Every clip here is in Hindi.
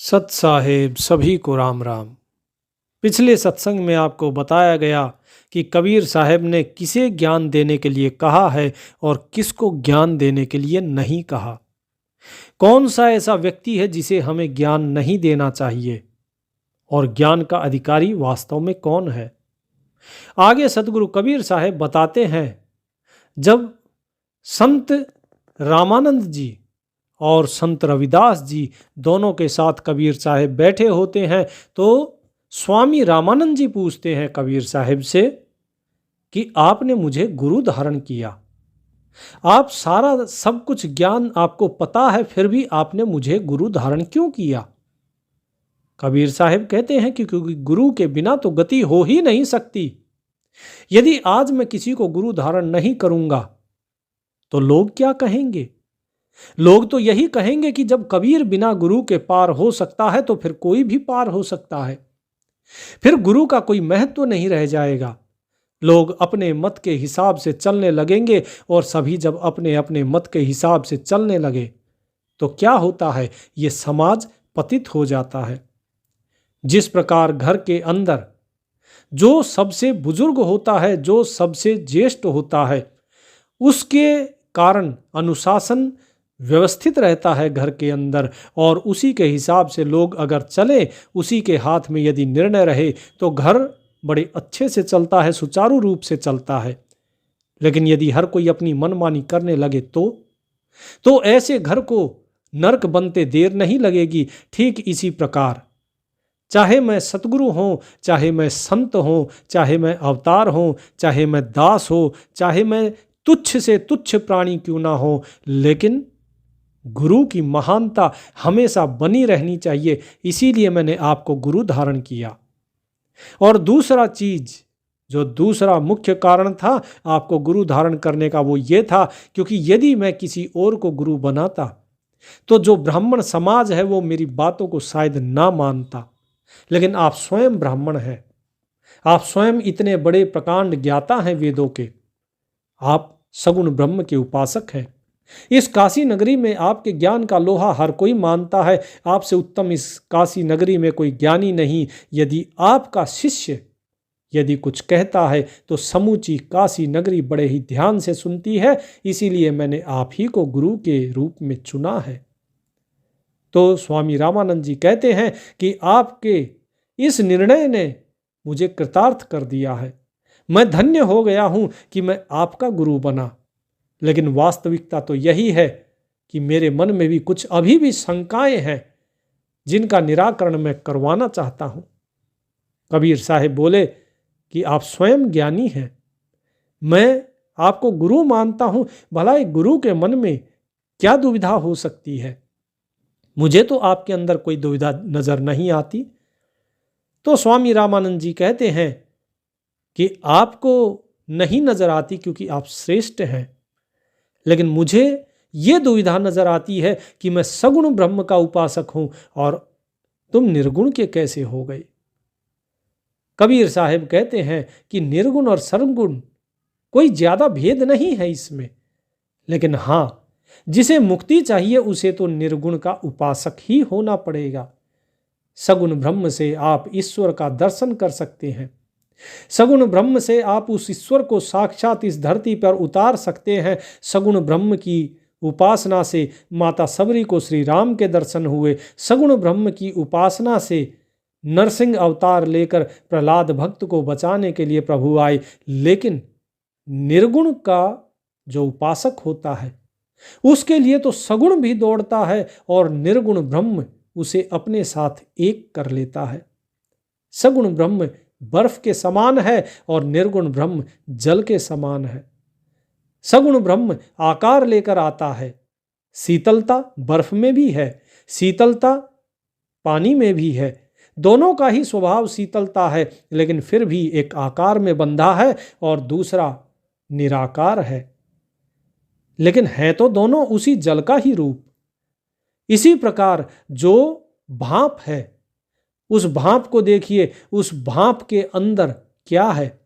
सत साहेब सभी को राम राम। पिछले सत्संग में आपको बताया गया कि कबीर साहब ने किसे ज्ञान देने के लिए कहा है और किसको ज्ञान देने के लिए नहीं कहा। कौन सा ऐसा व्यक्ति है जिसे हमें ज्ञान नहीं देना चाहिए और ज्ञान का अधिकारी वास्तव में कौन है। आगे सतगुरु कबीर साहब बताते हैं, जब संत रामानंद जी और संत रविदास जी दोनों के साथ कबीर साहब बैठे होते हैं तो स्वामी रामानंद जी पूछते हैं कबीर साहब से कि आपने मुझे गुरु धारण किया, आप सारा सब कुछ ज्ञान आपको पता है, फिर भी आपने मुझे गुरु धारण क्यों किया। कबीर साहब कहते हैं कि क्योंकि गुरु के बिना तो गति हो ही नहीं सकती। यदि आज मैं किसी को गुरु धारण नहीं करूंगा तो लोग क्या कहेंगे। लोग तो यही कहेंगे कि जब कबीर बिना गुरु के पार हो सकता है तो फिर कोई भी पार हो सकता है। फिर गुरु का कोई महत्व नहीं रह जाएगा। लोग अपने मत के हिसाब से चलने लगेंगे और सभी जब अपने अपने मत के हिसाब से चलने लगे तो क्या होता है, ये समाज पतित हो जाता है। जिस प्रकार घर के अंदर जो सबसे बुजुर्ग होता है, जो सबसे ज्येष्ठ होता है, उसके कारण अनुशासन व्यवस्थित रहता है घर के अंदर और उसी के हिसाब से लोग अगर चले, उसी के हाथ में यदि निर्णय रहे तो घर बड़े अच्छे से चलता है, सुचारू रूप से चलता है। लेकिन यदि हर कोई अपनी मनमानी करने लगे तो ऐसे घर को नरक बनते देर नहीं लगेगी। ठीक इसी प्रकार चाहे मैं सतगुरु हूँ, चाहे मैं संत हूँ, चाहे मैं अवतार हूँ, चाहे मैं दास हो, चाहे मैं तुच्छ से तुच्छ प्राणी क्यों ना हो, लेकिन गुरु की महानता हमेशा बनी रहनी चाहिए। इसीलिए मैंने आपको गुरु धारण किया। और दूसरा चीज, जो दूसरा मुख्य कारण था आपको गुरु धारण करने का, वो ये था क्योंकि यदि मैं किसी और को गुरु बनाता तो जो ब्राह्मण समाज है वो मेरी बातों को शायद ना मानता। लेकिन आप स्वयं ब्राह्मण हैं, आप स्वयं इतने बड़े प्रकांड ज्ञाता हैं वेदों के, आप सगुण ब्रह्म के उपासक हैं। इस काशी नगरी में आपके ज्ञान का लोहा हर कोई मानता है। आपसे उत्तम इस काशी नगरी में कोई ज्ञानी नहीं। यदि आपका शिष्य यदि कुछ कहता है तो समूची काशी नगरी बड़े ही ध्यान से सुनती है। इसीलिए मैंने आप ही को गुरु के रूप में चुना है। तो स्वामी रामानंद जी कहते हैं कि आपके इस निर्णय ने मुझे कृतार्थ कर दिया है। मैं धन्य हो गया हूं कि मैं आपका गुरु बना। लेकिन वास्तविकता तो यही है कि मेरे मन में भी कुछ अभी भी शंकाएं हैं जिनका निराकरण मैं करवाना चाहता हूं। कबीर साहब बोले कि आप स्वयं ज्ञानी हैं, मैं आपको गुरु मानता हूं, भला एक गुरु के मन में क्या दुविधा हो सकती है। मुझे तो आपके अंदर कोई दुविधा नजर नहीं आती। तो स्वामी रामानंद जी कहते हैं कि आपको नहीं नजर आती क्योंकि आप श्रेष्ठ हैं, लेकिन मुझे ये दुविधा नजर आती है कि मैं सगुण ब्रह्म का उपासक हूं और तुम निर्गुण के कैसे हो गए। कबीर साहब कहते हैं कि निर्गुण और सर्वगुण कोई ज्यादा भेद नहीं है इसमें, लेकिन हां, जिसे मुक्ति चाहिए उसे तो निर्गुण का उपासक ही होना पड़ेगा। सगुण ब्रह्म से आप ईश्वर का दर्शन कर सकते हैं। सगुण ब्रह्म से आप उस ईश्वर को साक्षात इस धरती पर उतार सकते हैं। सगुण ब्रह्म की उपासना से माता सबरी को श्री राम के दर्शन हुए। सगुण ब्रह्म की उपासना से नरसिंह अवतार लेकर प्रहलाद भक्त को बचाने के लिए प्रभु आए। लेकिन निर्गुण का जो उपासक होता है उसके लिए तो सगुण भी दौड़ता है और निर्गुण ब्रह्म उसे अपने साथ एक कर लेता है। सगुण ब्रह्म बर्फ के समान है और निर्गुण ब्रह्म जल के समान है। सगुण ब्रह्म आकार लेकर आता है। शीतलता बर्फ में भी है, शीतलता पानी में भी है। दोनों का ही स्वभाव शीतलता है, लेकिन फिर भी एक आकार में बंधा है और दूसरा निराकार है। लेकिन है तो दोनों उसी जल का ही रूप। इसी प्रकार जो भाप है, उस भाप को देखिए, उस भाप के अंदर क्या है।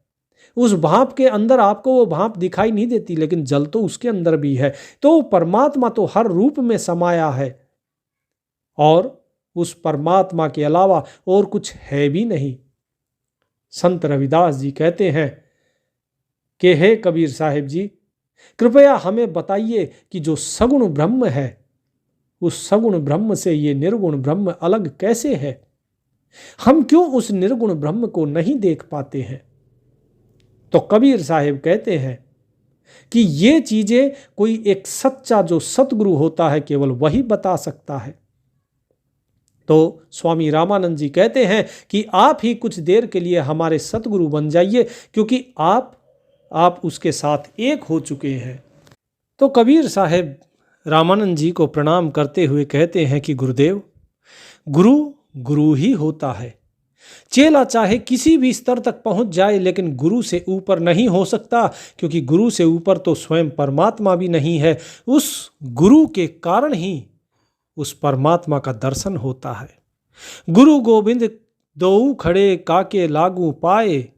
उस भाप के अंदर आपको वो भाप दिखाई नहीं देती, लेकिन जल तो उसके अंदर भी है। तो परमात्मा तो हर रूप में समाया है और उस परमात्मा के अलावा और कुछ है भी नहीं। संत रविदास जी कहते हैं कि हे कबीर साहिब जी, कृपया हमें बताइए कि जो सगुण ब्रह्म है, उस सगुण ब्रह्म से ये निर्गुण ब्रह्म अलग कैसे है? हम क्यों उस निर्गुण ब्रह्म को नहीं देख पाते हैं? तो कबीर साहिब कहते हैं कि ये चीजें कोई एक सच्चा जो सतगुरु होता है केवल वही बता सकता है। तो स्वामी रामानंद जी कहते हैं कि आप ही कुछ देर के लिए हमारे सतगुरु बन जाइए, क्योंकि आप उसके साथ एक हो चुके हैं। तो कबीर साहब रामानंद जी को प्रणाम करते हुए कहते हैं कि गुरुदेव, गुरु गुरु ही होता है। चेला चाहे किसी भी स्तर तक पहुंच जाए, लेकिन गुरु से ऊपर नहीं हो सकता, क्योंकि गुरु से ऊपर तो स्वयं परमात्मा भी नहीं है। उस गुरु के कारण ही उस परमात्मा का दर्शन होता है। गुरु गोविंद दोऊ खड़े काके लागू पाए,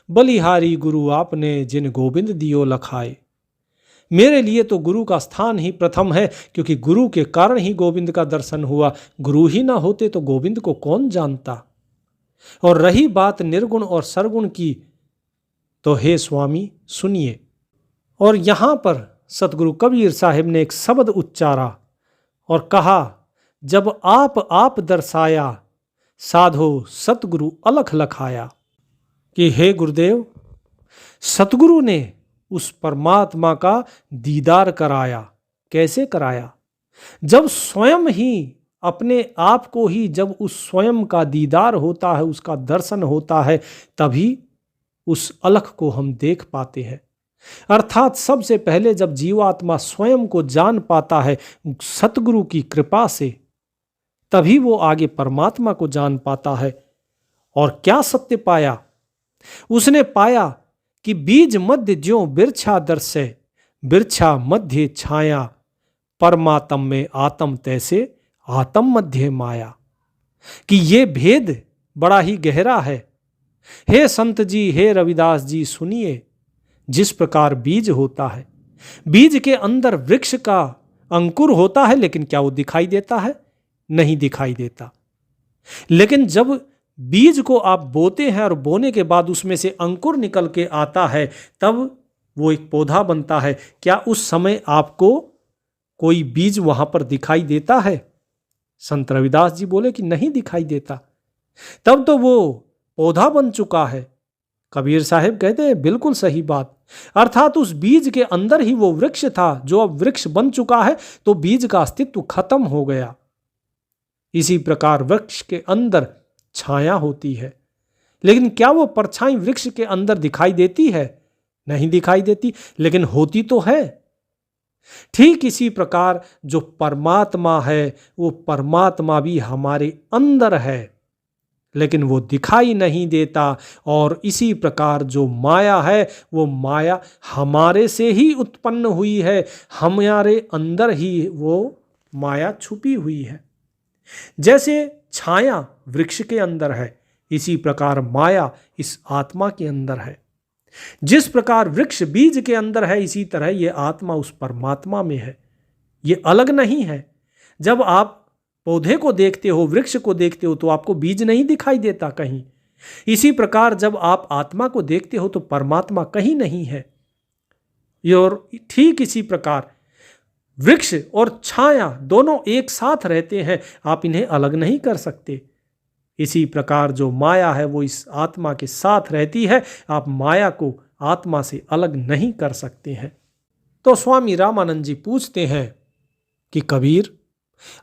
बलिहारी गुरु आपने जिन गोविंद दियो लखाए। मेरे लिए तो गुरु का स्थान ही प्रथम है, क्योंकि गुरु के कारण ही गोविंद का दर्शन हुआ। गुरु ही ना होते तो गोविंद को कौन जानता। और रही बात निर्गुण और सरगुण की, तो हे स्वामी सुनिए। और यहां पर सतगुरु कबीर साहिब ने एक शब्द उच्चारा और कहा, जब आप दर्शाया, साधो सतगुरु अलख लखाया। कि हे गुरुदेव, सतगुरु ने उस परमात्मा का दीदार कराया। कैसे कराया? जब स्वयं ही अपने आप को ही, जब उस स्वयं का दीदार होता है, उसका दर्शन होता है, तभी उस अलख को हम देख पाते हैं। अर्थात सबसे पहले जब जीवात्मा स्वयं को जान पाता है सतगुरु की कृपा से, तभी वो आगे परमात्मा को जान पाता है। और क्या सत्य पाया? उसने पाया कि बीज मध्य ज्यों बिरछा दर्शे, बिरछा मध्य छाया, परमात्म में आत्म तैसे, आत्म मध्य माया। कि ये भेद बड़ा ही गहरा है। हे संत जी, हे रविदास जी, सुनिए। जिस प्रकार बीज होता है, बीज के अंदर वृक्ष का अंकुर होता है, लेकिन क्या वो दिखाई देता है? नहीं दिखाई देता। लेकिन जब बीज को आप बोते हैं और बोने के बाद उसमें से अंकुर निकल के आता है, तब वो एक पौधा बनता है। क्या उस समय आपको कोई बीज वहां पर दिखाई देता है? संत रविदास जी बोले कि नहीं दिखाई देता। तब तो वो पौधा बन चुका है। कबीर साहब कहते हैं बिल्कुल सही बात। अर्थात उस बीज के अंदर ही वो वृक्ष था, जो अब वृक्ष बन चुका है, तो बीज का अस्तित्व खत्म हो गया। इसी प्रकार वृक्ष के अंदर छाया होती है, लेकिन क्या वो परछाई वृक्ष के अंदर दिखाई देती है? नहीं दिखाई देती, लेकिन होती तो है। ठीक इसी प्रकार जो परमात्मा है, वो परमात्मा भी हमारे अंदर है, लेकिन वो दिखाई नहीं देता। और इसी प्रकार जो माया है, वो माया हमारे से ही उत्पन्न हुई है, हमारे अंदर ही वो माया छुपी हुई है। जैसे छाया वृक्ष के अंदर है, इसी प्रकार माया इस आत्मा के अंदर है। जिस प्रकार वृक्ष बीज के अंदर है, इसी तरह ये आत्मा उस परमात्मा में है। ये अलग नहीं है। जब आप पौधे को देखते हो, वृक्ष को देखते हो, तो आपको बीज नहीं दिखाई देता कहीं। इसी प्रकार जब आप आत्मा को देखते हो तो परमात्मा कहीं नहीं है। और ठीक इसी प्रकार वृक्ष और छाया दोनों एक साथ रहते हैं, आप इन्हें अलग नहीं कर सकते। इसी प्रकार जो माया है वो इस आत्मा के साथ रहती है, आप माया को आत्मा से अलग नहीं कर सकते हैं। तो स्वामी रामानंद जी पूछते हैं कि कबीर,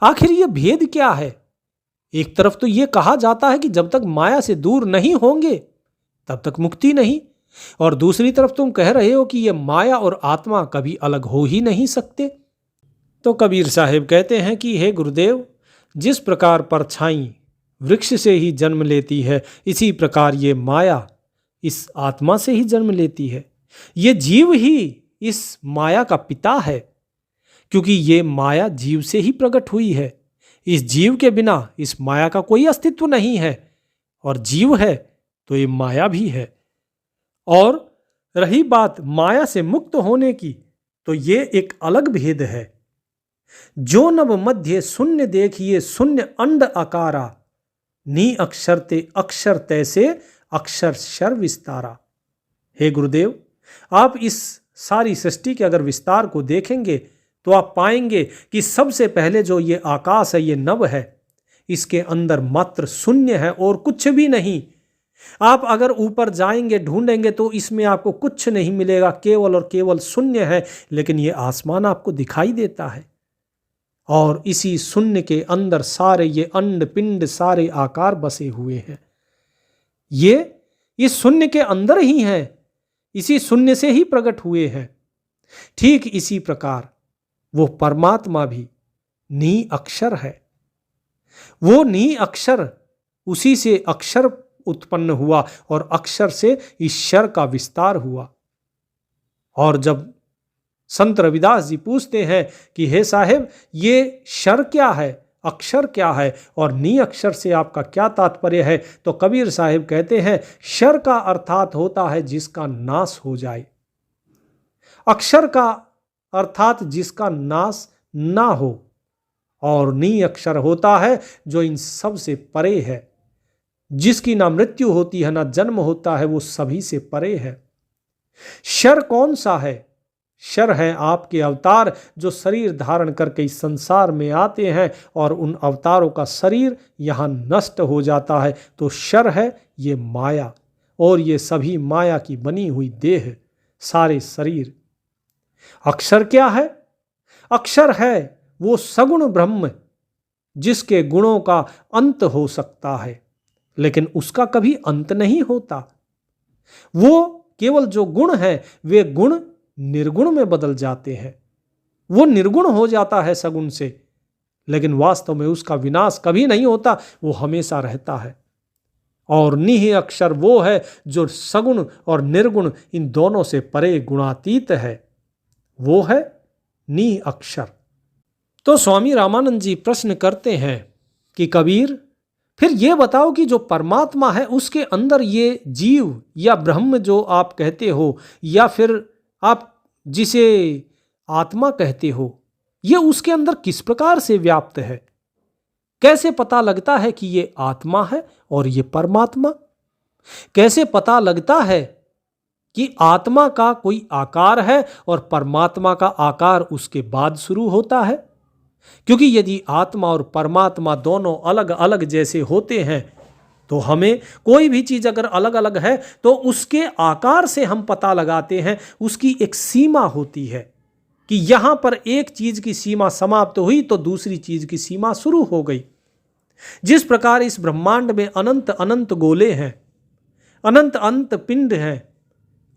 आखिर ये भेद क्या है? एक तरफ तो ये कहा जाता है कि जब तक माया से दूर नहीं होंगे तब तक मुक्ति नहीं, और दूसरी तरफ तुम कह रहे हो कि ये माया और आत्मा कभी अलग हो ही नहीं सकते। तो कबीर साहब कहते हैं कि हे गुरुदेव, जिस प्रकार परछाई वृक्ष से ही जन्म लेती है, इसी प्रकार ये माया इस आत्मा से ही जन्म लेती है। ये जीव ही इस माया का पिता है, क्योंकि ये माया जीव से ही प्रकट हुई है। इस जीव के बिना इस माया का कोई अस्तित्व नहीं है, और जीव है तो ये माया भी है। और रही बात माया से मुक्त होने की, तो ये एक अलग भेद है। जो नभ मध्य शून्य देखिए शून्य अंड आकारा, नी अक्षर ते अक्षर तैसे अक्षर शर विस्तारा। हे गुरुदेव, आप इस सारी सृष्टि के अगर विस्तार को देखेंगे तो आप पाएंगे कि सबसे पहले जो ये आकाश है, ये नभ है, इसके अंदर मात्र शून्य है और कुछ भी नहीं। आप अगर ऊपर जाएंगे ढूंढेंगे तो इसमें आपको कुछ नहीं मिलेगा, केवल और केवल शून्य है। लेकिन ये आसमान आपको दिखाई देता है और इसी शून्य के अंदर सारे ये अंड पिंड सारे आकार बसे हुए हैं। ये इस शून्य के अंदर ही हैं, इसी शून्य से ही प्रकट हुए हैं। ठीक इसी प्रकार वो परमात्मा भी नी अक्षर है। वो नी अक्षर, उसी से अक्षर उत्पन्न हुआ और अक्षर से ईश्वर का विस्तार हुआ। और जब संत रविदास जी पूछते हैं कि हे साहेब, ये शर क्या है, अक्षर क्या है और नी अक्षर से आपका क्या तात्पर्य है, तो कबीर साहिब कहते हैं शर का अर्थात होता है जिसका नाश हो जाए, अक्षर का अर्थात जिसका नाश ना हो, और नी अक्षर होता है जो इन सब से परे है, जिसकी ना मृत्यु होती है ना जन्म होता है, वो सभी से परे है। शर कौन सा है? शर है आपके अवतार जो शरीर धारण करके इस संसार में आते हैं और उन अवतारों का शरीर यहाँ नष्ट हो जाता है। तो शर है ये माया, और ये सभी माया की बनी हुई देह, सारे शरीर। अक्षर क्या है? अक्षर है वो सगुण ब्रह्म जिसके गुणों का अंत हो सकता है, लेकिन उसका कभी अंत नहीं होता। वो केवल जो गुण है वे गुण निर्गुण में बदल जाते हैं। वो निर्गुण हो जाता है सगुण से, लेकिन वास्तव में उसका विनाश कभी नहीं होता, वो हमेशा रहता है। और निह अक्षर वो है जो सगुण और निर्गुण इन दोनों से परे गुणातीत है, वो है निह अक्षर। तो स्वामी रामानंद जी प्रश्न करते हैं कि कबीर, फिर ये बताओ कि जो परमात्मा है उसके अंदर ये जीव या ब्रह्म जो आप कहते हो, या फिर आप जिसे आत्मा कहते हो, ये उसके अंदर किस प्रकार से व्याप्त है? कैसे पता लगता है कि ये आत्मा है और ये परमात्मा? कैसे पता लगता है कि आत्मा का कोई आकार है और परमात्मा का आकार उसके बाद शुरू होता है? क्योंकि यदि आत्मा और परमात्मा दोनों अलग अलग जैसे होते हैं तो हमें कोई भी चीज अगर अलग अलग है तो उसके आकार से हम पता लगाते हैं। उसकी एक सीमा होती है कि यहां पर एक चीज की सीमा समाप्त हुई तो दूसरी चीज की सीमा शुरू हो गई। जिस प्रकार इस ब्रह्मांड में अनंत अनंत गोले हैं, अनंत अनंत पिंड हैं,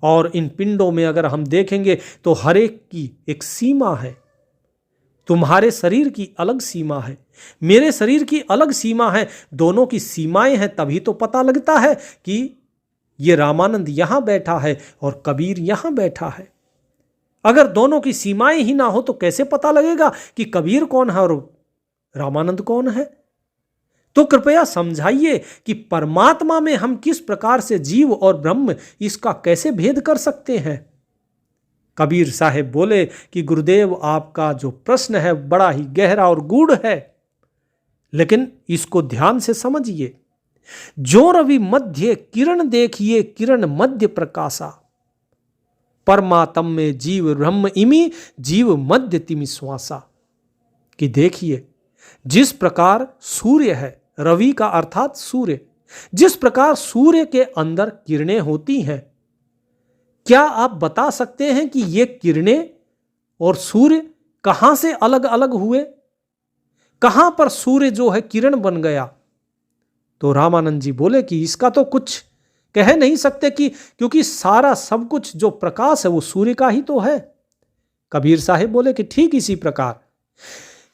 और इन पिंडों में अगर हम देखेंगे तो हर एक की एक सीमा है। तुम्हारे शरीर की अलग सीमा है, मेरे शरीर की अलग सीमा है, दोनों की सीमाएं हैं, तभी तो पता लगता है कि ये रामानंद यहां बैठा है और कबीर यहां बैठा है। अगर दोनों की सीमाएं ही ना हो तो कैसे पता लगेगा कि कबीर कौन है और रामानंद कौन है? तो कृपया समझाइए कि परमात्मा में हम किस प्रकार से जीव और ब्रह्म, इसका कैसे भेद कर सकते हैं? कबीर साहब बोले कि गुरुदेव, आपका जो प्रश्न है बड़ा ही गहरा और गूढ़ है, लेकिन इसको ध्यान से समझिए। जो रवि मध्य किरण देखिए किरण मध्य प्रकाशा, परमात्म में जीव ब्रह्म इमी जीव मध्य तिमि श्वासा। कि देखिए, जिस प्रकार सूर्य है, रवि का अर्थात सूर्य, जिस प्रकार सूर्य के अंदर किरणें होती हैं, क्या आप बता सकते हैं कि ये किरणें और सूर्य कहां से अलग अलग हुए? कहां पर सूर्य जो है किरण बन गया? तो रामानंद जी बोले कि इसका तो कुछ कह नहीं सकते, कि क्योंकि सारा सब कुछ जो प्रकाश है वो सूर्य का ही तो है। कबीर साहब बोले कि ठीक इसी प्रकार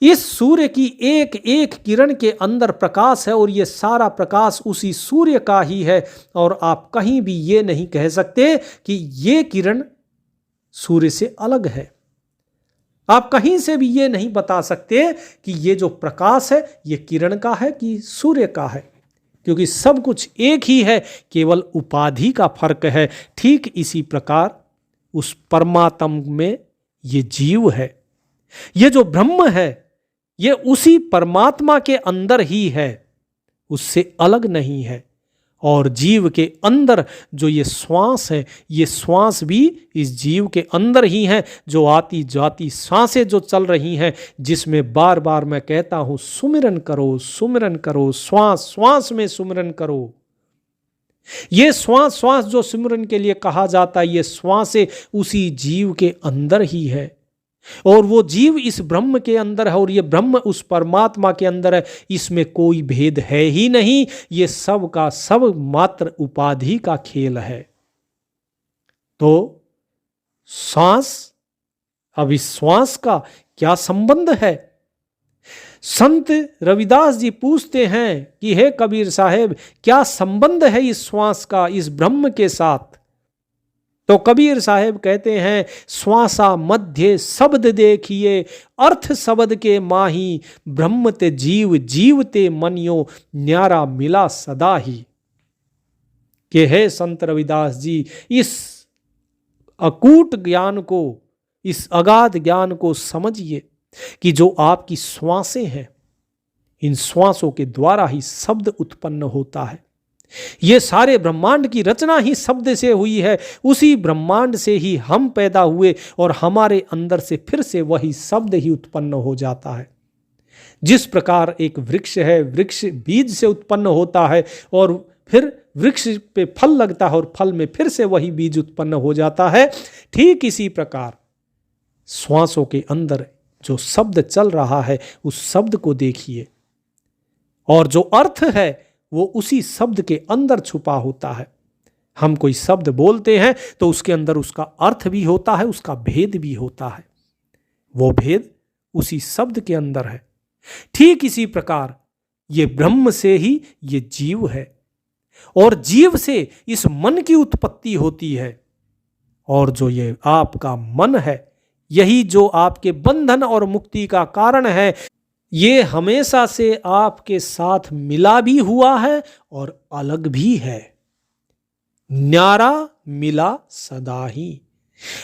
इस सूर्य की एक एक किरण के अंदर प्रकाश है और ये सारा प्रकाश उसी सूर्य का ही है, और आप कहीं भी ये नहीं कह सकते कि ये किरण सूर्य से अलग है। आप कहीं से भी ये नहीं बता सकते कि ये जो प्रकाश है ये किरण का है कि सूर्य का है, क्योंकि सब कुछ एक ही है, केवल उपाधि का फर्क है। ठीक इसी प्रकार उस परमात्म में ये जीव है, ये जो ब्रह्म है ये उसी परमात्मा के अंदर ही है, उससे अलग नहीं है। और जीव के अंदर जो ये श्वास है, ये श्वास भी इस जीव के अंदर ही है। जो आती जाती सांसें जो चल रही हैं, जिसमें बार बार मैं कहता हूं सुमिरन करो, सुमिरन करो, श्वास श्वास में सुमिरन करो। ये श्वास श्वास जो सिमरन के लिए कहा जाता है, ये श्वासें उसी जीव के अंदर ही है। और वो जीव इस ब्रह्म के अंदर है और ये ब्रह्म उस परमात्मा के अंदर है। इसमें कोई भेद है ही नहीं। ये सब का सब मात्र उपाधि का खेल है। तो श्वास, अब इस श्वास का क्या संबंध है? संत रविदास जी पूछते हैं कि हे कबीर साहेब, क्या संबंध है इस श्वास का इस ब्रह्म के साथ? तो कबीर साहेब कहते हैं, श्वासा मध्य शब्द देखिए, अर्थ शब्द के माही, ब्रह्म ते जीव, जीव ते मनियो, न्यारा मिला सदा ही। कि हे संत रविदास जी, इस अकूट ज्ञान को, इस अगाध ज्ञान को समझिए कि जो आपकी श्वासें हैं, इन श्वासों के द्वारा ही शब्द उत्पन्न होता है। ये सारे ब्रह्मांड की रचना ही शब्द से हुई है। उसी ब्रह्मांड से ही हम पैदा हुए और हमारे अंदर से फिर से वही शब्द ही उत्पन्न हो जाता है। जिस प्रकार एक वृक्ष है, वृक्ष बीज से उत्पन्न होता है और फिर वृक्ष पे फल लगता है और फल में फिर से वही बीज उत्पन्न हो जाता है, ठीक इसी प्रकार श्वासों के अंदर जो शब्द चल रहा है, उस शब्द को देखिए। और जो अर्थ है वो उसी शब्द के अंदर छुपा होता है। हम कोई शब्द बोलते हैं तो उसके अंदर उसका अर्थ भी होता है, उसका भेद भी होता है। वो भेद उसी शब्द के अंदर है। ठीक इसी प्रकार ये ब्रह्म से ही ये जीव है और जीव से इस मन की उत्पत्ति होती है। और जो ये आपका मन है, यही जो आपके बंधन और मुक्ति का कारण है। ये हमेशा से आपके साथ मिला भी हुआ है और अलग भी है। न्यारा मिला सदा ही,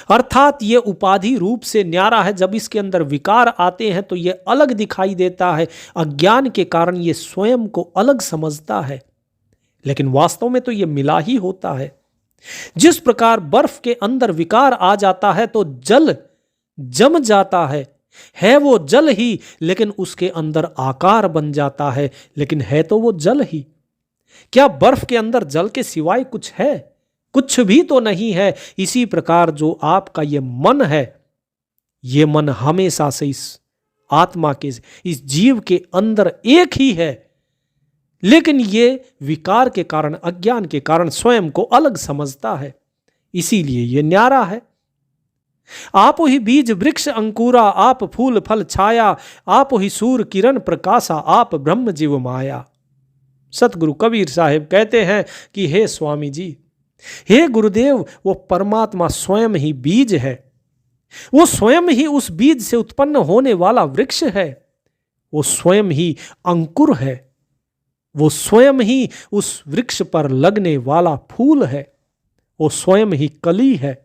अर्थात ये उपाधि रूप से न्यारा है। जब इसके अंदर विकार आते हैं तो ये अलग दिखाई देता है। अज्ञान के कारण ये स्वयं को अलग समझता है, लेकिन वास्तव में तो ये मिला ही होता है। जिस प्रकार बर्फ के अंदर विकार आ जाता है तो जल जम जाता है वो जल ही, लेकिन उसके अंदर आकार बन जाता है, लेकिन है तो वो जल ही। क्या बर्फ के अंदर जल के सिवाय कुछ है? कुछ भी तो नहीं है। इसी प्रकार जो आपका ये मन है, ये मन हमेशा से इस आत्मा के, इस जीव के अंदर एक ही है, लेकिन ये विकार के कारण, अज्ञान के कारण स्वयं को अलग समझता है। इसीलिए ये न्यारा है। आप ही बीज वृक्ष अंकुरा, आप फूल फल छाया, आप ही सूर किरण प्रकाशा, आप ब्रह्म जीव माया। सतगुरु कबीर साहिब कहते हैं कि हे स्वामी जी, हे गुरुदेव, वो परमात्मा स्वयं ही बीज है। वो स्वयं ही उस बीज से उत्पन्न होने वाला वृक्ष है। वो स्वयं ही अंकुर है। वो स्वयं ही उस वृक्ष पर लगने वाला फूल है। वो स्वयं ही कली है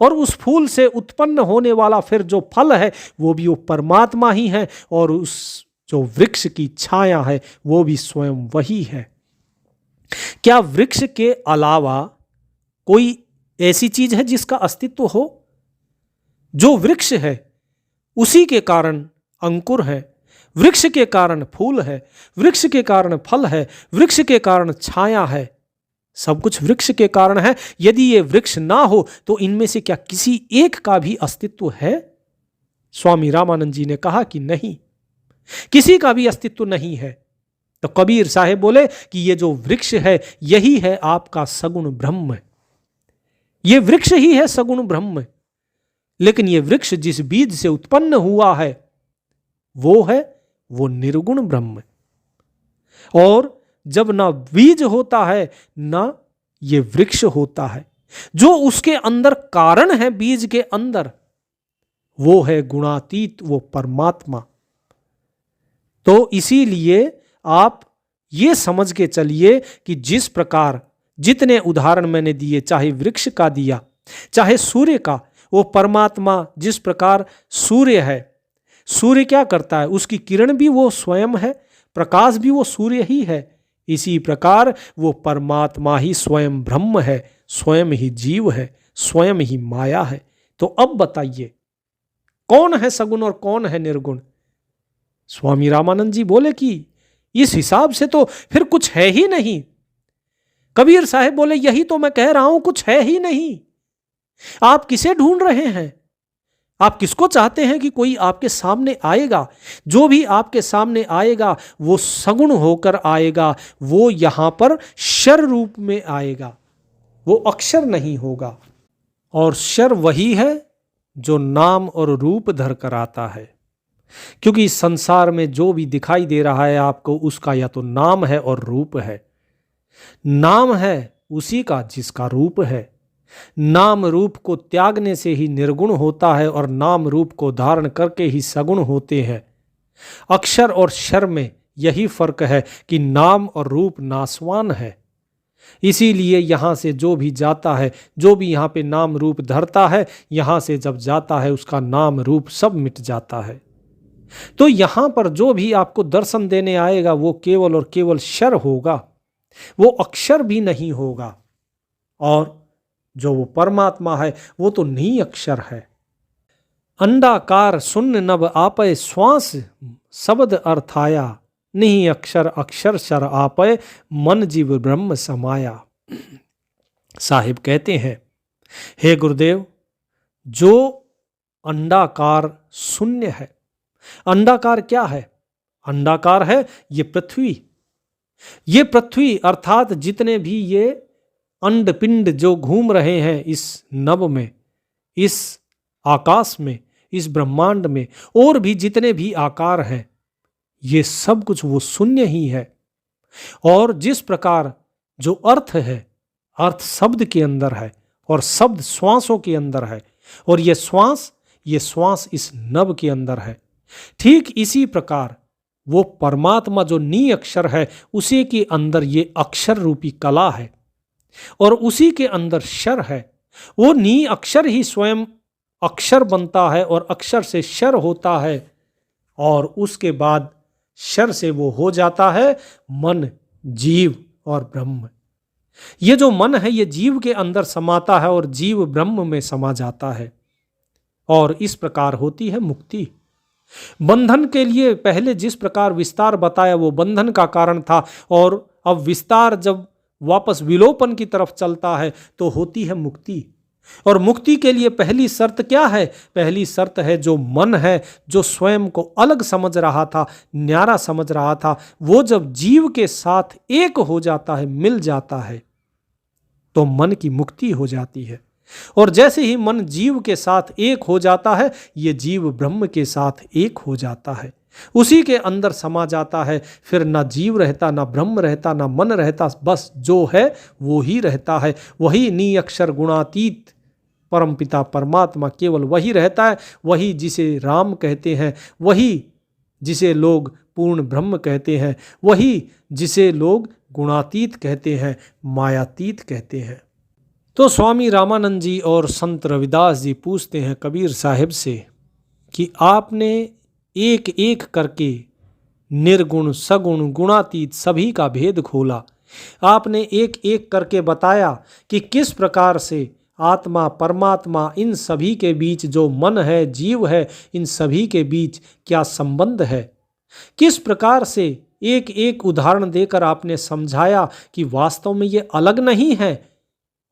और उस फूल से उत्पन्न होने वाला फिर जो फल है वो भी वो परमात्मा ही है, और उस जो वृक्ष की छाया है वो भी स्वयं वही है। क्या वृक्ष के अलावा कोई ऐसी चीज है जिसका अस्तित्व हो? जो वृक्ष है उसी के कारण अंकुर है, वृक्ष के कारण फूल है, वृक्ष के कारण फल है, वृक्ष के कारण छाया है। सब कुछ वृक्ष के कारण है। यदि ये वृक्ष ना हो तो इनमें से क्या किसी एक का भी अस्तित्व है? स्वामी रामानंद जी ने कहा कि नहीं, किसी का भी अस्तित्व नहीं है। तो कबीर साहेब बोले कि ये जो वृक्ष है यही है आपका सगुण ब्रह्म। ये वृक्ष ही है सगुण ब्रह्म, लेकिन ये वृक्ष जिस बीज से उत्पन्न हुआ है वो निर्गुण ब्रह्म। और जब ना बीज होता है ना ये वृक्ष होता है, जो उसके अंदर कारण है बीज के अंदर, वो है गुणातीत, वो परमात्मा। तो इसीलिए आप ये समझ के चलिए कि जिस प्रकार जितने उदाहरण मैंने दिए, चाहे वृक्ष का दिया, चाहे सूर्य का, वो परमात्मा जिस प्रकार सूर्य है सूर्य क्या करता है? उसकी किरण भी वो स्वयं है, प्रकाश भी वो सूर्य ही है। इसी प्रकार वो परमात्मा ही स्वयं ब्रह्म है, स्वयं ही जीव है, स्वयं ही माया है। तो अब बताइए कौन है सगुण और कौन है निर्गुण? स्वामी रामानंद जी बोले कि इस हिसाब से तो फिर कुछ है ही नहीं। कबीर साहब बोले यही तो मैं कह रहा हूं, कुछ है ही नहीं। आप किसे ढूंढ रहे हैं? आप किसको चाहते हैं कि कोई आपके सामने आएगा? जो भी आपके सामने आएगा वो सगुण होकर आएगा, वो यहां पर शर रूप में आएगा, वो अक्षर नहीं होगा। और शर वही है जो नाम और रूप धर कर आता है, क्योंकि इस संसार में जो भी दिखाई दे रहा है आपको, उसका या तो नाम है और रूप है। नाम है उसी का जिसका रूप है। नाम रूप को त्यागने से ही निर्गुण होता है और नाम रूप को धारण करके ही सगुण होते हैं। अक्षर और शर में यही फर्क है कि नाम और रूप नासवान है। इसीलिए यहाँ से जो भी जाता है, जो भी यहाँ पे नाम रूप धरता है, यहाँ से जब जाता है उसका नाम रूप सब मिट जाता है। तो यहाँ पर जो भी आपको दर्शन देने आएगा वो केवल और केवल शर होगा, वो अक्षर भी नहीं होगा। और जो वो परमात्मा है वो तो नी अक्षर है। अंडाकार शून्य नभ आपय श्वास शब्द अर्थाया, नहीं अक्षर अक्षर शर आपय मन जीव ब्रह्म समाया। साहिब कहते हैं, हे गुरुदेव, जो अंडाकार शून्य है, अंडाकार क्या है? अंडाकार है ये पृथ्वी। ये पृथ्वी अर्थात जितने भी ये अंड पिंड जो घूम रहे हैं इस नभ में, इस आकाश में, इस ब्रह्मांड में, और भी जितने भी आकार हैं, ये सब कुछ वो शून्य ही है। और जिस प्रकार जो अर्थ है, अर्थ शब्द के अंदर है और शब्द श्वासों के अंदर है, और ये श्वास इस नभ के अंदर है। ठीक इसी प्रकार वो परमात्मा जो नी अक्षर है, उसी के अंदर ये अक्षर रूपी कला है और उसी के अंदर शर है। वो नी अक्षर ही स्वयं अक्षर बनता है और अक्षर से शर होता है, और उसके बाद शर से वो हो जाता है मन, जीव और ब्रह्म। ये जो मन है ये जीव के अंदर समाता है और जीव ब्रह्म में समा जाता है, और इस प्रकार होती है मुक्ति। बंधन के लिए पहले जिस प्रकार विस्तार बताया वो बंधन का कारण था, और अब विस्तार जब वापस विलोपन की तरफ चलता है तो होती है मुक्ति। और मुक्ति के लिए पहली शर्त क्या है? पहली शर्त है जो मन है, जो स्वयं को अलग समझ रहा था, न्यारा समझ रहा था, वो जब जीव के साथ एक हो जाता है, मिल जाता है, तो मन की मुक्ति हो जाती है। और जैसे ही मन जीव के साथ एक हो जाता है, ये जीव ब्रह्म के साथ एक हो जाता है, उसी के अंदर समा जाता है। फिर ना जीव रहता, ना ब्रह्म रहता, ना मन रहता, बस जो है वो ही रहता है। वही नी अक्षर गुणातीत परमपिता परमात्मा केवल वही रहता है। वही जिसे राम कहते हैं, वही जिसे लोग पूर्ण ब्रह्म कहते हैं, वही जिसे लोग गुणातीत कहते हैं, मायातीत कहते हैं। तो स्वामी रामानंद जी और संत रविदास जी पूछते हैं कबीर साहिब से कि आपने एक एक करके निर्गुण, सगुण, गुणातीत सभी का भेद खोला। आपने एक एक करके बताया कि किस प्रकार से आत्मा, परमात्मा, इन सभी के बीच जो मन है, जीव है, इन सभी के बीच क्या संबंध है। किस प्रकार से एक एक उदाहरण देकर आपने समझाया कि वास्तव में ये अलग नहीं है,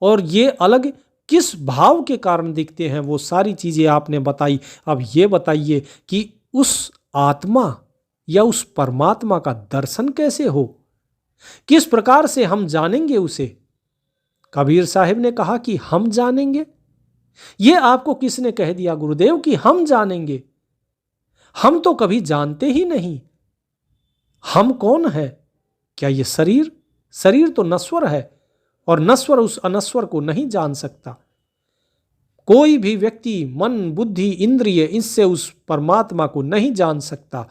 और ये अलग किस भाव के कारण दिखते हैं, वो सारी चीज़ें आपने बताई। अब ये बताइए कि उस आत्मा या उस परमात्मा का दर्शन कैसे हो, किस प्रकार से हम जानेंगे उसे। कबीर साहिब ने कहा कि हम जानेंगे। ये आपको किसने कह दिया गुरुदेव कि हम जानेंगे? हम तो कभी जानते ही नहीं। हम कौन है? क्या ये शरीर? शरीर तो नश्वर है, और नश्वर उस अनश्वर को नहीं जान सकता। कोई भी व्यक्ति मन, बुद्धि, इंद्रिय, इससे उस परमात्मा को नहीं जान सकता।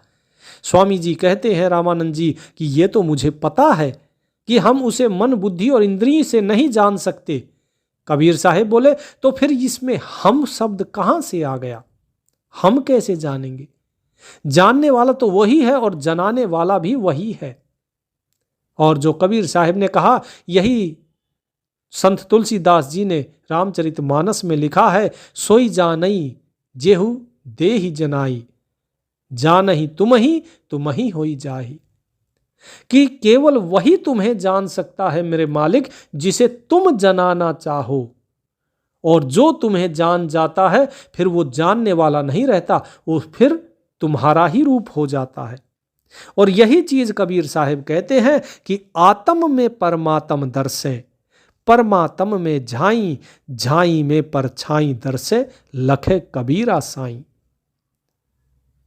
स्वामी जी कहते हैं रामानंद जी कि ये तो मुझे पता है कि हम उसे मन, बुद्धि और इंद्रिय से नहीं जान सकते। कबीर साहब बोले तो फिर इसमें हम शब्द कहाँ से आ गया? हम कैसे जानेंगे? जानने वाला तो वही है और जनाने वाला भी वही है। और जो कबीर साहब ने कहा, यही संत तुलसीदास जी ने रामचरितमानस में लिखा है, सोई जानई जेहू देहि जनाई, जानहि तुम ही होई जाहि। कि केवल वही तुम्हें जान सकता है मेरे मालिक जिसे तुम जनाना चाहो, और जो तुम्हें जान जाता है फिर वो जानने वाला नहीं रहता, वो फिर तुम्हारा ही रूप हो जाता है। और यही चीज कबीर साहब कहते हैं कि आत्म में परमात्म दर्शे, परमात्म में झाई, झाई में परछाई दर्शे, लखे कबीरा साई।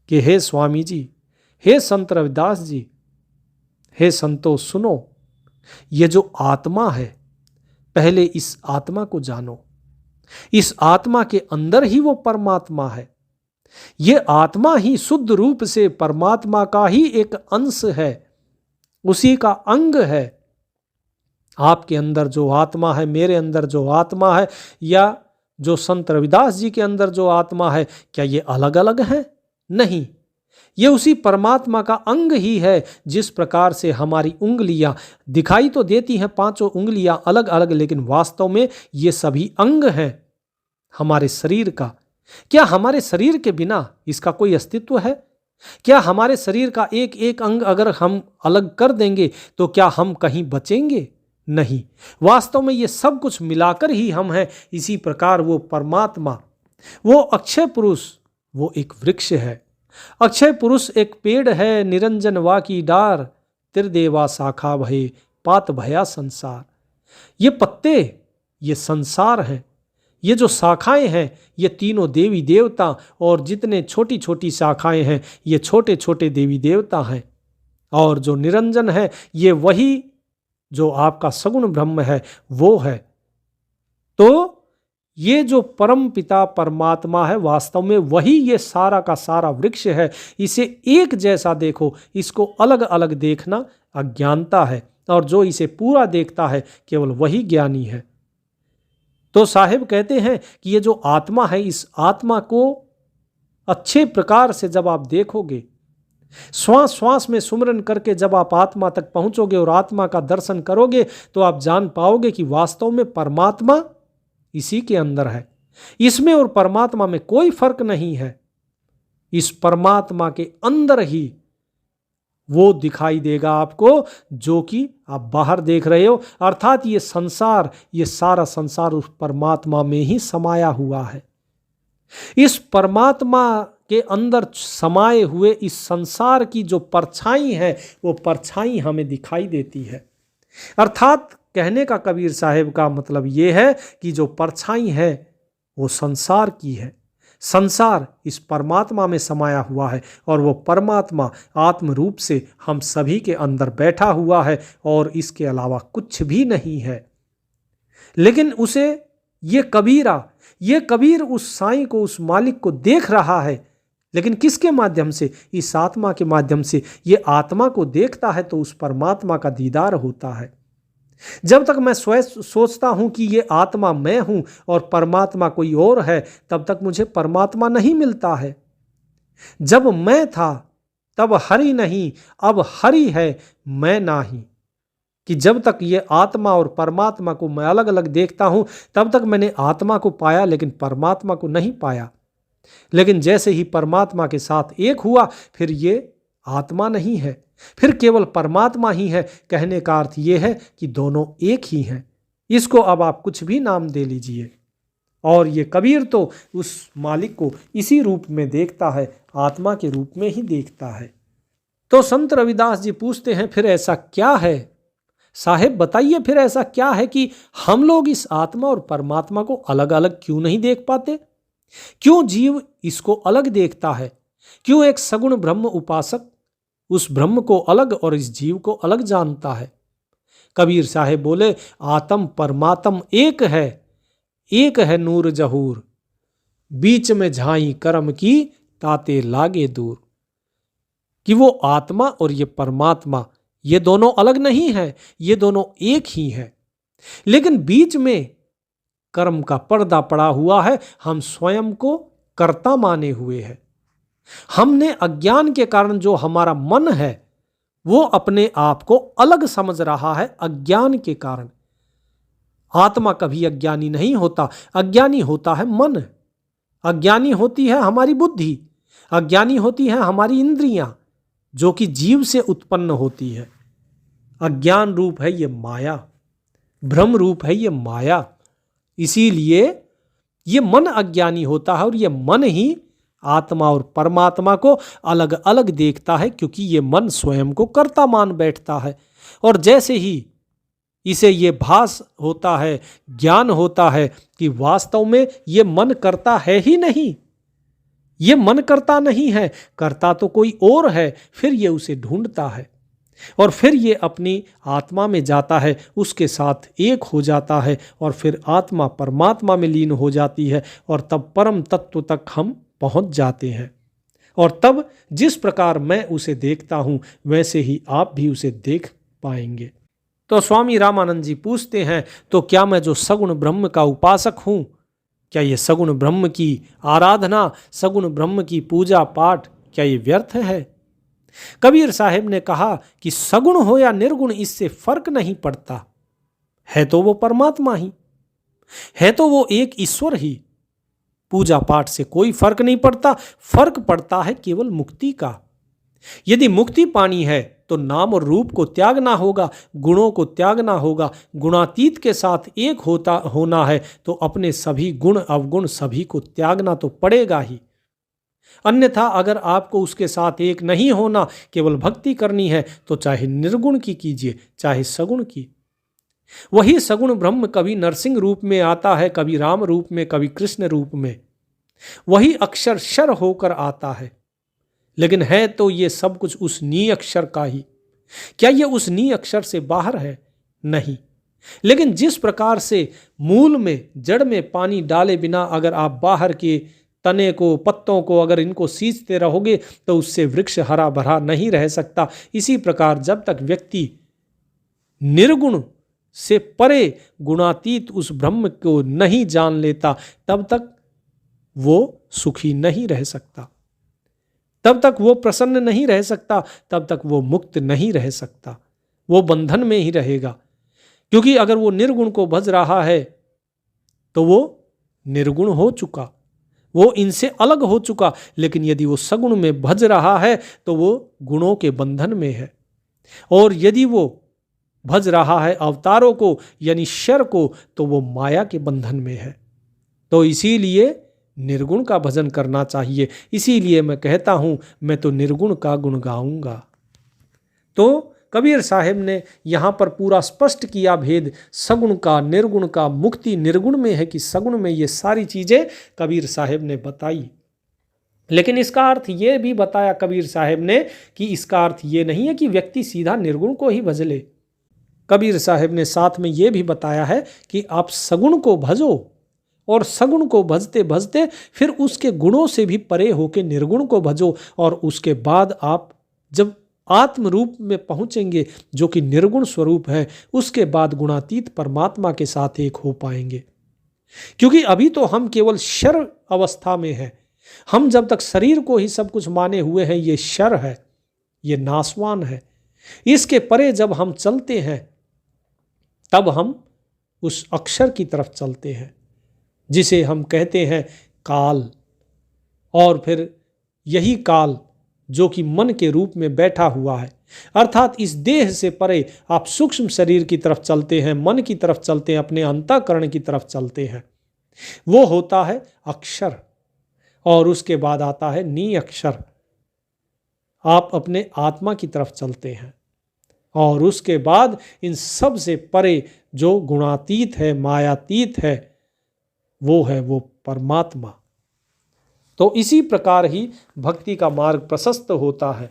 कि हे स्वामी जी, हे संत रविदास जी, हे संतो सुनो, ये जो आत्मा है, पहले इस आत्मा को जानो। इस आत्मा के अंदर ही वो परमात्मा है। ये आत्मा ही शुद्ध रूप से परमात्मा का ही एक अंश है, उसी का अंग है। आपके अंदर जो आत्मा है, मेरे अंदर जो आत्मा है, या जो संत रविदास जी के अंदर जो आत्मा है, क्या ये अलग अलग है? नहीं, ये उसी परमात्मा का अंग ही है। जिस प्रकार से हमारी उंगलियां दिखाई तो देती हैं, पांचों उंगलियां अलग अलग, लेकिन वास्तव में ये सभी अंग हैं हमारे शरीर का। क्या हमारे शरीर के बिना इसका कोई अस्तित्व है? क्या हमारे शरीर का एक एक अंग अगर हम अलग कर देंगे तो क्या हम कहीं बचेंगे? नहीं, वास्तव में ये सब कुछ मिलाकर ही हम हैं। इसी प्रकार वो परमात्मा, वो अक्षय पुरुष, वो एक वृक्ष है। अक्षय पुरुष एक पेड़ है, निरंजन वा की डार, त्रिदेवा शाखा भये, पात भया संसार। ये पत्ते, ये संसार है। ये जो शाखाएं हैं, ये तीनों देवी देवता, और जितने छोटी छोटी शाखाएं हैं, ये छोटे छोटे देवी देवता हैं। और जो निरंजन है, ये वही जो आपका सगुण ब्रह्म है, वो है। तो ये जो परम पिता परमात्मा है, वास्तव में वही ये सारा का सारा वृक्ष है। इसे एक जैसा देखो, इसको अलग अलग देखना अज्ञानता है, और जो इसे पूरा देखता है केवल वही ज्ञानी है। तो साहिब कहते हैं कि ये जो आत्मा है, इस आत्मा को अच्छे प्रकार से जब आप देखोगे, श्वास श्वास में सुमरन करके जब आप आत्मा तक पहुंचोगे और आत्मा का दर्शन करोगे, तो आप जान पाओगे कि वास्तव में परमात्मा इसी के अंदर है। इसमें और परमात्मा में कोई फर्क नहीं है। इस परमात्मा के अंदर ही वो दिखाई देगा आपको जो कि आप बाहर देख रहे हो। अर्थात ये संसार, ये सारा संसार उस परमात्मा में ही समाया हुआ है। इस परमात्मा के अंदर समाये हुए इस संसार की जो परछाई है, वो परछाई हमें दिखाई देती है। अर्थात कहने का कबीर साहब का मतलब ये है कि जो परछाई है वो संसार की है। संसार इस परमात्मा में समाया हुआ है, और वो परमात्मा आत्म रूप से हम सभी के अंदर बैठा हुआ है, और इसके अलावा कुछ भी नहीं है। लेकिन उसे ये कबीर उस साईं को, उस मालिक को देख रहा है, लेकिन किसके माध्यम से? इस आत्मा के माध्यम से। ये आत्मा को देखता है तो उस परमात्मा का दीदार होता है। जब तक मैं स्वयं सोचता हूं कि ये आत्मा मैं हूं और परमात्मा कोई और है, तब तक मुझे परमात्मा नहीं मिलता है। जब मैं था तब हरि नहीं, अब हरि है मैं नाही। कि जब तक ये आत्मा और परमात्मा को मैं अलग अलग देखता हूं, तब तक मैंने आत्मा को पाया लेकिन परमात्मा को नहीं पाया। लेकिन जैसे ही परमात्मा के साथ एक हुआ, फिर ये आत्मा नहीं है, फिर केवल परमात्मा ही है। कहने का अर्थ ये है कि दोनों एक ही हैं। इसको अब आप कुछ भी नाम दे लीजिए। और ये कबीर तो उस मालिक को इसी रूप में देखता है, आत्मा के रूप में ही देखता है। तो संत रविदास जी पूछते हैं, फिर ऐसा क्या है साहेब, बताइए फिर ऐसा क्या है कि हम लोग इस आत्मा और परमात्मा को अलग अलग क्यों नहीं देख पाते? क्यों जीव इसको अलग देखता है? क्यों एक सगुण ब्रह्म उपासक उस ब्रह्म को अलग और इस जीव को अलग जानता है? कबीर साहेब बोले, आत्म परमात्म एक है नूर जहूर, बीच में झाई कर्म की ताते लागे दूर। कि वो आत्मा और ये परमात्मा, ये दोनों अलग नहीं है, ये दोनों एक ही है। लेकिन बीच में कर्म का पर्दा पड़ा हुआ है, हम स्वयं को कर्ता माने हुए हैं। हमने अज्ञान के कारण जो हमारा मन है वो अपने आप को अलग समझ रहा है अज्ञान के कारण। आत्मा कभी अज्ञानी नहीं होता, अज्ञानी होता है मन। अज्ञानी होती है हमारी बुद्धि, अज्ञानी होती है हमारी इंद्रियां, जो कि जीव से उत्पन्न होती है। अज्ञान रूप है ये माया, भ्रम रूप है ये माया। इसीलिए ये मन अज्ञानी होता है और ये मन ही आत्मा और परमात्मा को अलग अलग देखता है, क्योंकि ये मन स्वयं को कर्ता मान बैठता है। और जैसे ही इसे ये भास होता है, ज्ञान होता है कि वास्तव में ये मन करता है ही नहीं, ये मन करता नहीं है, करता तो कोई और है, फिर ये उसे ढूंढता है और फिर ये अपनी आत्मा में जाता है, उसके साथ एक हो जाता है और फिर आत्मा परमात्मा में लीन हो जाती है और तब परम तत्व तक हम पहुंच जाते हैं। और तब जिस प्रकार मैं उसे देखता हूं वैसे ही आप भी उसे देख पाएंगे। तो स्वामी रामानंद जी पूछते हैं, तो क्या मैं जो सगुण ब्रह्म का उपासक हूं, क्या ये सगुण ब्रह्म की आराधना, सगुण ब्रह्म की पूजा पाठ, क्या ये व्यर्थ है? कबीर साहब ने कहा कि सगुण हो या निर्गुण इससे फर्क नहीं पड़ता, है तो वो परमात्मा ही, है तो वो एक ईश्वर ही। पूजा पाठ से कोई फर्क नहीं पड़ता, फर्क पड़ता है केवल मुक्ति का। यदि मुक्ति पानी है तो नाम और रूप को त्यागना होगा, गुणों को त्यागना होगा। गुणातीत के साथ एक होना है तो अपने सभी गुण अवगुण सभी को त्यागना तो पड़ेगा ही। अन्यथा अगर आपको उसके साथ एक नहीं होना, केवल भक्ति करनी है, तो चाहे निर्गुण की कीजिए चाहे सगुण की। वही सगुण ब्रह्म कभी नरसिंह रूप में आता है, कभी राम रूप में, कभी कृष्ण रूप में। वही अक्षर शर होकर आता है, लेकिन है तो ये सब कुछ उस नी अक्षर का ही। क्या ये उस नी अक्षर से बाहर है? नहीं। लेकिन जिस प्रकार से मूल में, जड़ में पानी डाले बिना अगर आप बाहर के तने को, पत्तों को अगर इनको सींचते रहोगे तो उससे वृक्ष हरा भरा नहीं रह सकता। इसी प्रकार जब तक व्यक्ति निर्गुण से परे गुणातीत उस ब्रह्म को नहीं जान लेता, तब तक वो सुखी नहीं रह सकता, तब तक वो प्रसन्न नहीं रह सकता, तब तक वो मुक्त नहीं रह सकता, वो बंधन में ही रहेगा। क्योंकि अगर वो निर्गुण को भज रहा है तो वो निर्गुण हो चुका, वो इनसे अलग हो चुका। लेकिन यदि वो सगुण में भज रहा है तो वो गुणों के बंधन में है। और यदि वो भज रहा है अवतारों को यानी शर को, तो वो माया के बंधन में है। तो इसीलिए निर्गुण का भजन करना चाहिए। इसीलिए मैं कहता हूं, मैं तो निर्गुण का गुण गाऊंगा। तो कबीर साहब ने यहाँ पर पूरा स्पष्ट किया भेद सगुण का, निर्गुण का। मुक्ति निर्गुण में है कि सगुण में, ये सारी चीजें कबीर साहब ने बताई। लेकिन इसका अर्थ ये भी बताया कबीर साहब ने कि इसका अर्थ ये नहीं है कि व्यक्ति सीधा निर्गुण को ही भज ले। कबीर साहब ने साथ में ये भी बताया है कि आप सगुण को भजो और सगुण को भजते भजते फिर उसके गुणों से भी परे होकर निर्गुण को भजो। और उसके बाद आप जब आत्म रूप में पहुंचेंगे जो कि निर्गुण स्वरूप है, उसके बाद गुणातीत परमात्मा के साथ एक हो पाएंगे। क्योंकि अभी तो हम केवल शर अवस्था में हैं। हम जब तक शरीर को ही सब कुछ माने हुए हैं, ये शर है, ये नासवान है। इसके परे जब हम चलते हैं तब हम उस अक्षर की तरफ चलते हैं जिसे हम कहते हैं काल। और फिर यही काल जो कि मन के रूप में बैठा हुआ है, अर्थात इस देह से परे आप सूक्ष्म शरीर की तरफ चलते हैं, मन की तरफ चलते हैं, अपने अंतःकरण की तरफ चलते हैं, वो होता है अक्षर। और उसके बाद आता है नी अक्षर, आप अपने आत्मा की तरफ चलते हैं। और उसके बाद इन सब से परे जो गुणातीत है, मायातीत है, वो है वो परमात्मा। तो इसी प्रकार ही भक्ति का मार्ग प्रशस्त होता है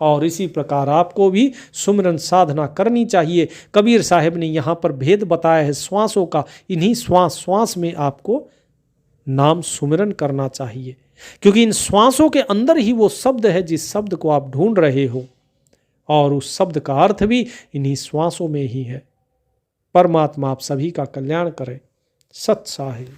और इसी प्रकार आपको भी सुमिरन साधना करनी चाहिए। कबीर साहब ने यहाँ पर भेद बताया है श्वासों का। इन्हीं श्वास श्वास में आपको नाम सुमिरन करना चाहिए, क्योंकि इन श्वासों के अंदर ही वो शब्द है जिस शब्द को आप ढूंढ रहे हो, और उस शब्द का अर्थ भी इन्हीं श्वासों में ही है। परमात्मा आप सभी का कल्याण करे। सत साहिब।